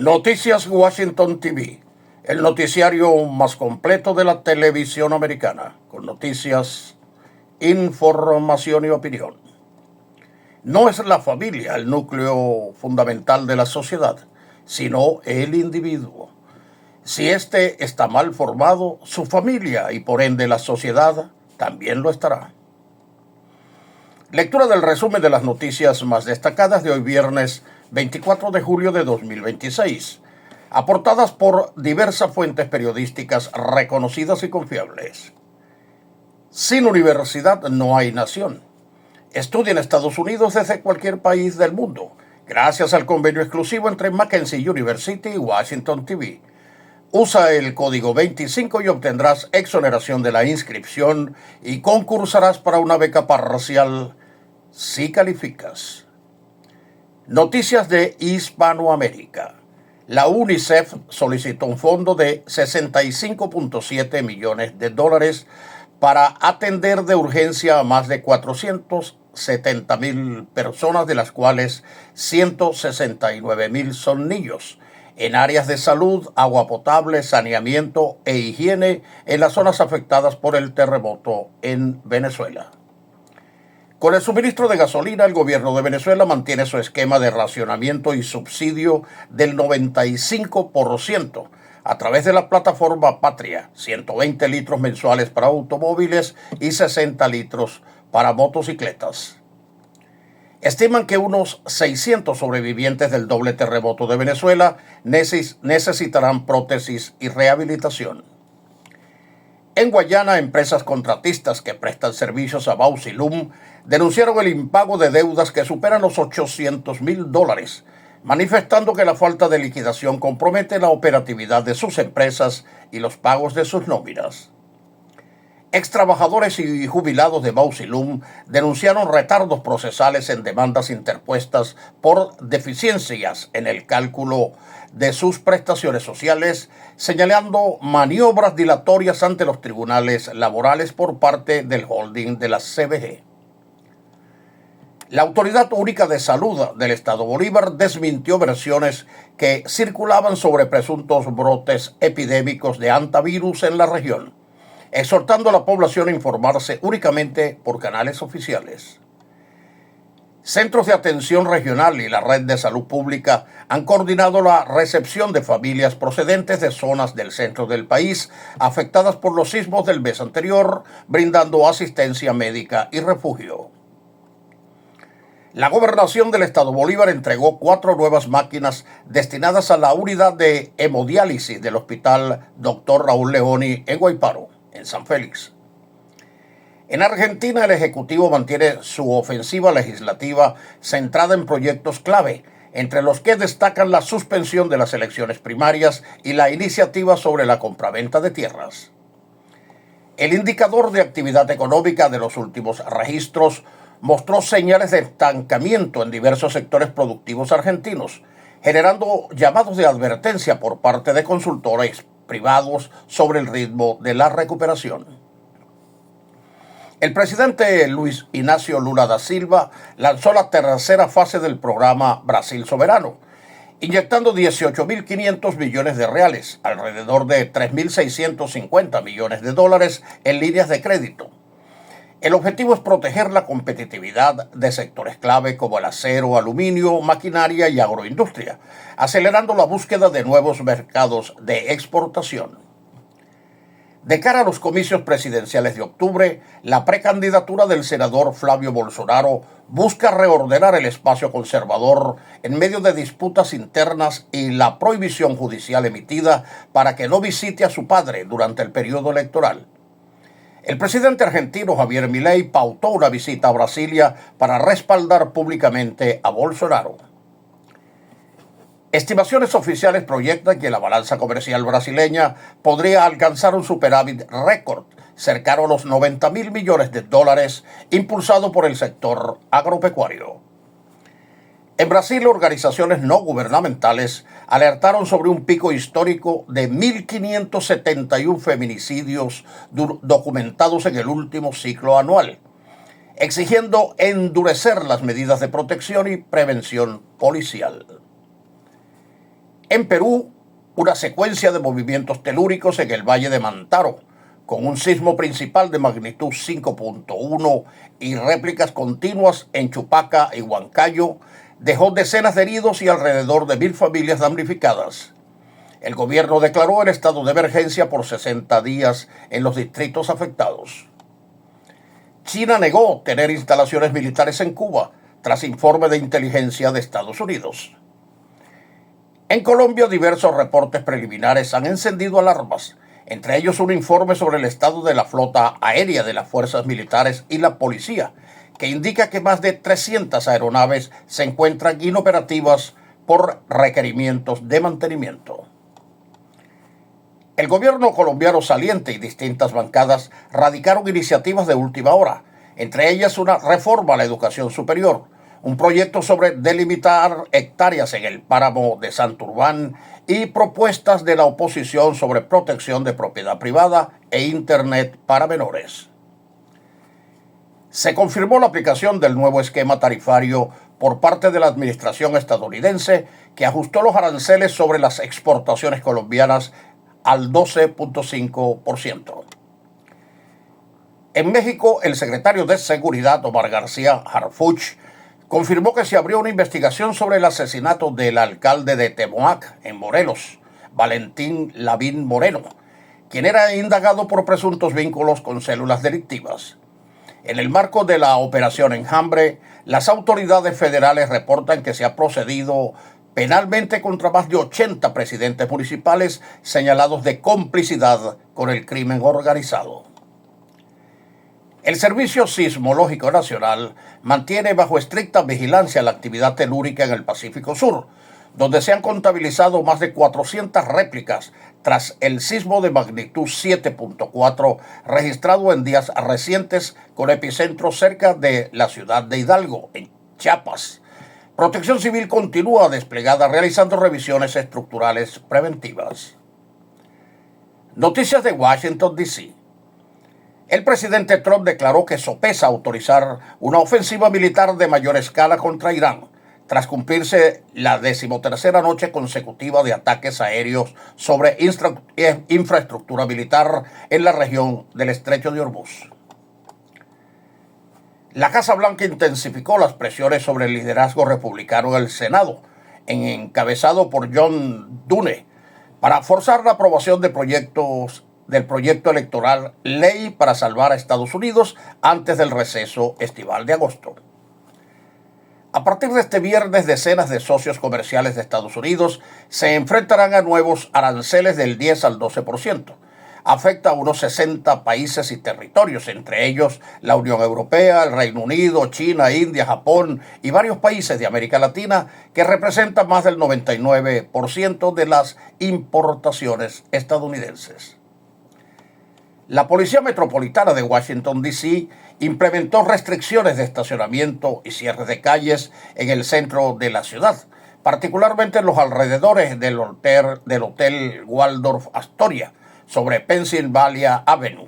Noticias Washington TV, el noticiario más completo de la televisión americana, con noticias, información y opinión. No es la familia el núcleo fundamental de la sociedad, sino el individuo. Si éste está mal formado, su familia y por ende la sociedad también lo estará. Lectura del resumen de las noticias más destacadas de hoy viernes 24 de julio de 2026, aportadas por diversas fuentes periodísticas reconocidas y confiables. Sin universidad no hay nación. Estudia en Estados Unidos desde cualquier país del mundo, gracias al convenio exclusivo entre Mackenzie University y Washington TV. Usa el código 25 y obtendrás exoneración de la inscripción y concursarás para una beca parcial si calificas. Noticias de Hispanoamérica. La UNICEF solicitó un fondo de 65.7 millones de dólares para atender de urgencia a más de 470,000 personas, de las cuales 169,000 son niños, en áreas de salud, agua potable, saneamiento e higiene en las zonas afectadas por el terremoto en Venezuela. Con el suministro de gasolina, el gobierno de Venezuela mantiene su esquema de racionamiento y subsidio del 95% a través de la plataforma Patria, 120 litros mensuales para automóviles y 60 litros para motocicletas. Estiman que unos 600 sobrevivientes del doble terremoto de Venezuela necesitarán prótesis y rehabilitación. En Guayana, empresas contratistas que prestan servicios a Bausilum denunciaron el impago de deudas que superan los $800,000, manifestando que la falta de liquidación compromete la operatividad de sus empresas y los pagos de sus nóminas. Extrabajadores y jubilados de Bausilum denunciaron retardos procesales en demandas interpuestas por deficiencias en el cálculo de sus prestaciones sociales, señalando maniobras dilatorias ante los tribunales laborales por parte del holding de la CBG. La Autoridad Única de Salud del Estado Bolívar desmintió versiones que circulaban sobre presuntos brotes epidémicos de hantavirus en la región, exhortando a la población a informarse únicamente por canales oficiales. Centros de Atención Regional y la Red de Salud Pública han coordinado la recepción de familias procedentes de zonas del centro del país afectadas por los sismos del mes anterior, brindando asistencia médica y refugio. La Gobernación del Estado Bolívar entregó 4 nuevas máquinas destinadas a la unidad de hemodiálisis del Hospital Dr. Raúl Leoni en Guayparo, en San Félix. En Argentina, el Ejecutivo mantiene su ofensiva legislativa centrada en proyectos clave, entre los que destacan la suspensión de las elecciones primarias y la iniciativa sobre la compraventa de tierras. El indicador de actividad económica de los últimos registros mostró señales de estancamiento en diversos sectores productivos argentinos, generando llamados de advertencia por parte de consultores privados sobre el ritmo de la recuperación. El presidente Luis Ignacio Lula da Silva lanzó la tercera fase del programa Brasil Soberano, inyectando 18.500 millones de reales, alrededor de 3.650 millones de dólares en líneas de crédito. El objetivo es proteger la competitividad de sectores clave como el acero, aluminio, maquinaria y agroindustria, acelerando la búsqueda de nuevos mercados de exportación. De cara a los comicios presidenciales de octubre, la precandidatura del senador Flavio Bolsonaro busca reordenar el espacio conservador en medio de disputas internas y la prohibición judicial emitida para que no visite a su padre durante el periodo electoral. El presidente argentino Javier Milei pautó una visita a Brasilia para respaldar públicamente a Bolsonaro. Estimaciones oficiales proyectan que la balanza comercial brasileña podría alcanzar un superávit récord cercano a los 90,000 millones de dólares, impulsado por el sector agropecuario. En Brasil, organizaciones no gubernamentales alertaron sobre un pico histórico de 1.571 feminicidios documentados en el último ciclo anual, exigiendo endurecer las medidas de protección y prevención policial. En Perú, una secuencia de movimientos telúricos en el Valle de Mantaro, con un sismo principal de magnitud 5.1 y réplicas continuas en Chupaca y Huancayo, dejó decenas de heridos y alrededor de 1,000 familias damnificadas. El gobierno declaró el estado de emergencia por 60 días en los distritos afectados. China negó tener instalaciones militares en Cuba, tras informe de inteligencia de Estados Unidos. En Colombia, diversos reportes preliminares han encendido alarmas, entre ellos un informe sobre el estado de la flota aérea de las fuerzas militares y la policía, que indica que más de 300 aeronaves se encuentran inoperativas por requerimientos de mantenimiento. El gobierno colombiano saliente y distintas bancadas radicaron iniciativas de última hora, entre ellas una reforma a la educación superior, un proyecto sobre delimitar hectáreas en el páramo de Santurbán y propuestas de la oposición sobre protección de propiedad privada e Internet para menores. Se confirmó la aplicación del nuevo esquema tarifario por parte de la administración estadounidense, que ajustó los aranceles sobre las exportaciones colombianas al 12.5%. En México, el secretario de Seguridad, Omar García Harfuch, confirmó que se abrió una investigación sobre el asesinato del alcalde de Temoac, en Morelos, Valentín Lavín Moreno, quien era indagado por presuntos vínculos con células delictivas. En el marco de la Operación Enjambre, las autoridades federales reportan que se ha procedido penalmente contra más de 80 presidentes municipales señalados de complicidad con el crimen organizado. El Servicio Sismológico Nacional mantiene bajo estricta vigilancia la actividad telúrica en el Pacífico Sur, donde se han contabilizado más de 400 réplicas tras el sismo de magnitud 7.4 registrado en días recientes con epicentro cerca de la ciudad de Hidalgo, en Chiapas. Protección Civil continúa desplegada realizando revisiones estructurales preventivas. Noticias de Washington, D.C. El presidente Trump declaró que sopesa autorizar una ofensiva militar de mayor escala contra Irán, tras cumplirse la 13ª noche consecutiva de ataques aéreos sobre infraestructura militar en la región del Estrecho de Hormuz. La Casa Blanca intensificó las presiones sobre el liderazgo republicano en el Senado, encabezado por John Dunne, para forzar la aprobación del proyecto electoral Ley para salvar a Estados Unidos antes del receso estival de agosto. A partir de este viernes, decenas de socios comerciales de Estados Unidos se enfrentarán a nuevos aranceles del 10 al 12%. Afecta a unos 60 países y territorios, entre ellos la Unión Europea, el Reino Unido, China, India, Japón y varios países de América Latina, que representan más del 99% de las importaciones estadounidenses. La Policía Metropolitana de Washington, D.C., implementó restricciones de estacionamiento y cierres de calles en el centro de la ciudad, particularmente en los alrededores del Hotel Waldorf Astoria, sobre Pennsylvania Avenue.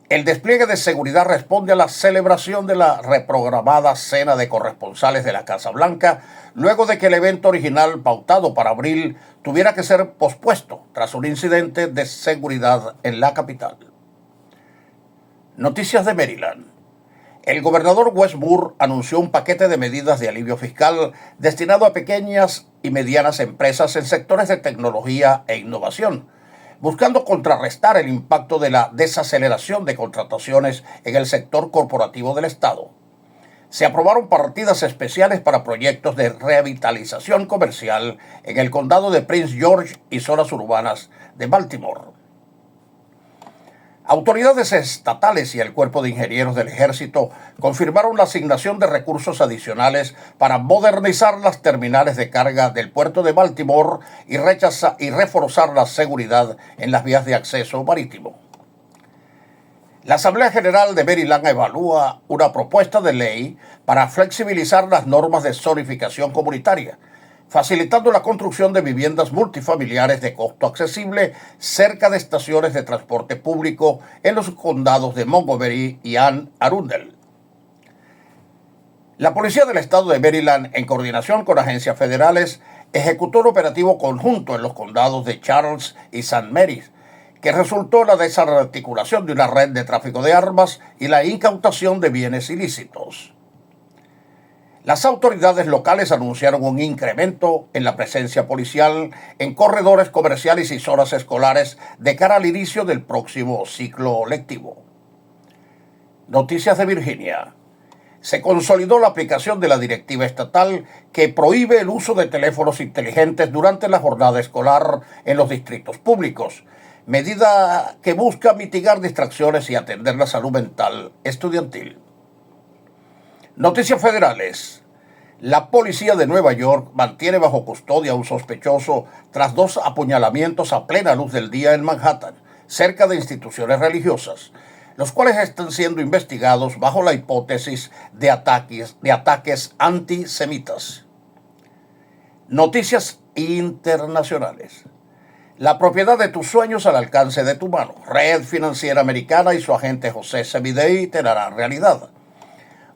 El despliegue de seguridad responde a la celebración de la reprogramada cena de corresponsales de la Casa Blanca, luego de que el evento original pautado para abril tuviera que ser pospuesto tras un incidente de seguridad en la capital. Noticias de Maryland. El gobernador Wes Moore anunció un paquete de medidas de alivio fiscal destinado a pequeñas y medianas empresas en sectores de tecnología e innovación, buscando contrarrestar el impacto de la desaceleración de contrataciones en el sector corporativo del Estado. Se aprobaron partidas especiales para proyectos de revitalización comercial en el condado de Prince George y zonas urbanas de Baltimore. Autoridades estatales y el Cuerpo de Ingenieros del Ejército confirmaron la asignación de recursos adicionales para modernizar las terminales de carga del puerto de Baltimore y reforzar la seguridad en las vías de acceso marítimo. La Asamblea General de Maryland evalúa una propuesta de ley para flexibilizar las normas de zonificación comunitaria, facilitando la construcción de viviendas multifamiliares de costo accesible cerca de estaciones de transporte público en los condados de Montgomery y Anne Arundel. La Policía del Estado de Maryland, en coordinación con agencias federales, ejecutó un operativo conjunto en los condados de Charles y St. Mary's, que resultó en la desarticulación de una red de tráfico de armas y la incautación de bienes ilícitos. Las autoridades locales anunciaron un incremento en la presencia policial en corredores comerciales y zonas escolares de cara al inicio del próximo ciclo lectivo. Noticias de Virginia. Se consolidó la aplicación de la directiva estatal que prohíbe el uso de teléfonos inteligentes durante la jornada escolar en los distritos públicos, medida que busca mitigar distracciones y atender la salud mental estudiantil. Noticias federales. La policía de Nueva York mantiene bajo custodia a un sospechoso tras 2 apuñalamientos a plena luz del día en Manhattan, cerca de instituciones religiosas, los cuales están siendo investigados bajo la hipótesis de ataques antisemitas. Noticias internacionales. La propiedad de tus sueños al alcance de tu mano. Red Financiera Americana y su agente José Semidey te darán realidad.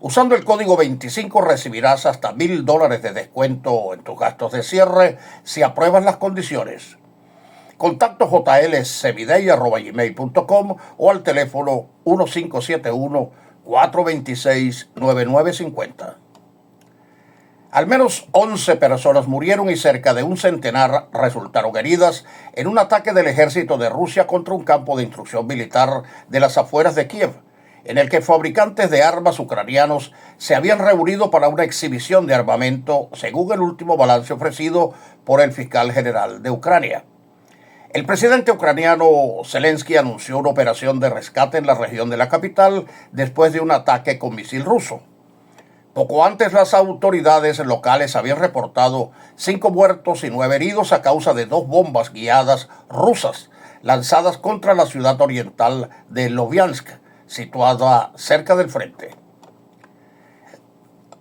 Usando el código 25 recibirás hasta $1,000 de descuento en tus gastos de cierre si apruebas las condiciones. Contacto jlsemidey@gmail.com o al teléfono 1571-426-9950. Al menos 11 personas murieron y cerca de un centenar resultaron heridas en un ataque del ejército de Rusia contra un campo de instrucción militar de las afueras de Kiev, en el que fabricantes de armas ucranianos se habían reunido para una exhibición de armamento, según el último balance ofrecido por el fiscal general de Ucrania. El presidente ucraniano Zelensky anunció una operación de rescate en la región de la capital después de un ataque con misil ruso. Poco antes, las autoridades locales habían reportado 5 muertos y 9 heridos a causa de 2 bombas guiadas rusas lanzadas contra la ciudad oriental de Loviansk, situada cerca del frente.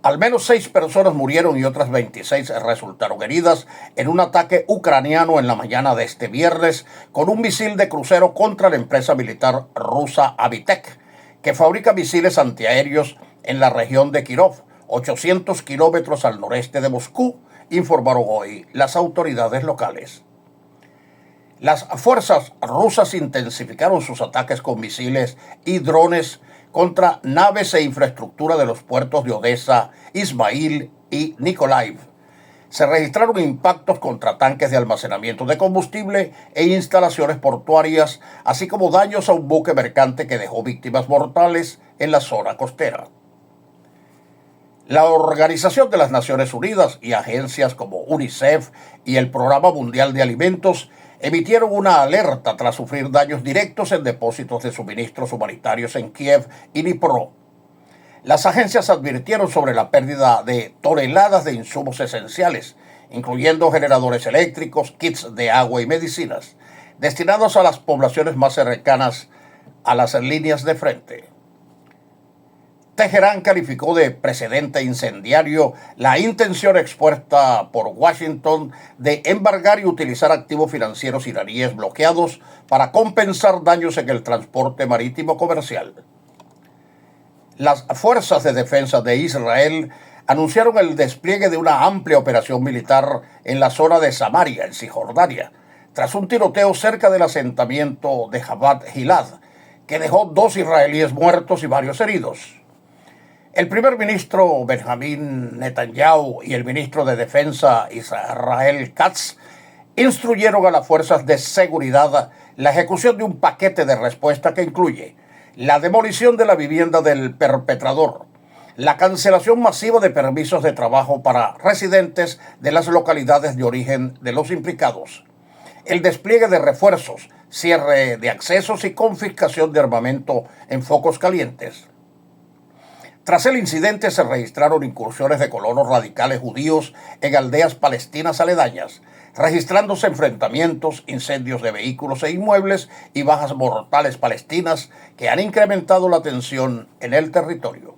Al menos 6 personas murieron y otras 26 resultaron heridas en un ataque ucraniano en la mañana de este viernes con un misil de crucero contra la empresa militar rusa Avitek, que fabrica misiles antiaéreos en la región de Kirov, 800 kilómetros al noreste de Moscú, informaron hoy las autoridades locales. Las fuerzas rusas intensificaron sus ataques con misiles y drones contra naves e infraestructura de los puertos de Odessa, Ismail y Nikolaev. Se registraron impactos contra tanques de almacenamiento de combustible e instalaciones portuarias, así como daños a un buque mercante que dejó víctimas mortales en la zona costera. La Organización de las Naciones Unidas y agencias como UNICEF y el Programa Mundial de Alimentos emitieron una alerta tras sufrir daños directos en depósitos de suministros humanitarios en Kiev y Dnipro. Las agencias advirtieron sobre la pérdida de toneladas de insumos esenciales, incluyendo generadores eléctricos, kits de agua y medicinas, destinados a las poblaciones más cercanas a las líneas de frente. Teherán calificó de precedente incendiario la intención expuesta por Washington de embargar y utilizar activos financieros iraníes bloqueados para compensar daños en el transporte marítimo comercial. Las fuerzas de defensa de Israel anunciaron el despliegue de una amplia operación militar en la zona de Samaria, en Cisjordania, tras un tiroteo cerca del asentamiento de Jabhat Gilad, que dejó 2 israelíes muertos y varios heridos. El primer ministro Benjamín Netanyahu y el ministro de Defensa Israel Katz instruyeron a las fuerzas de seguridad la ejecución de un paquete de respuesta que incluye la demolición de la vivienda del perpetrador, la cancelación masiva de permisos de trabajo para residentes de las localidades de origen de los implicados, el despliegue de refuerzos, cierre de accesos y confiscación de armamento en focos calientes. Tras el incidente se registraron incursiones de colonos radicales judíos en aldeas palestinas aledañas, registrándose enfrentamientos, incendios de vehículos e inmuebles y bajas mortales palestinas que han incrementado la tensión en el territorio.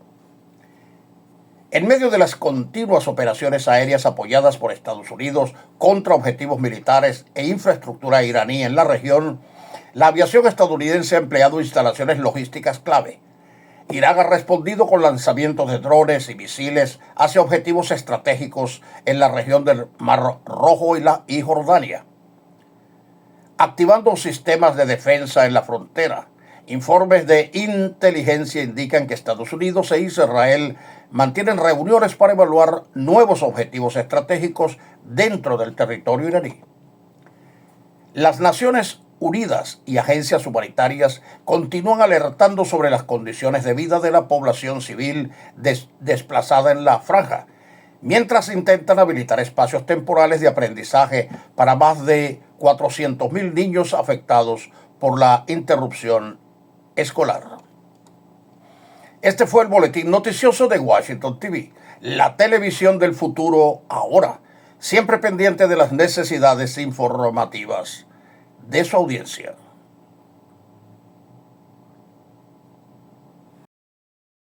En medio de las continuas operaciones aéreas apoyadas por Estados Unidos contra objetivos militares e infraestructura iraní en la región, la aviación estadounidense ha empleado instalaciones logísticas clave. Irán ha respondido con lanzamientos de drones y misiles hacia objetivos estratégicos en la región del Mar Rojo y Jordania, activando sistemas de defensa en la frontera. Informes de inteligencia indican que Estados Unidos e Israel mantienen reuniones para evaluar nuevos objetivos estratégicos dentro del territorio iraní. Las Naciones Unidas y agencias humanitarias continúan alertando sobre las condiciones de vida de la población civil desplazada en la franja, mientras intentan habilitar espacios temporales de aprendizaje para más de 400.000 niños afectados por la interrupción escolar. Este fue el boletín noticioso de Washington TV, la televisión del futuro ahora, siempre pendiente de las necesidades informativas de su audiencia.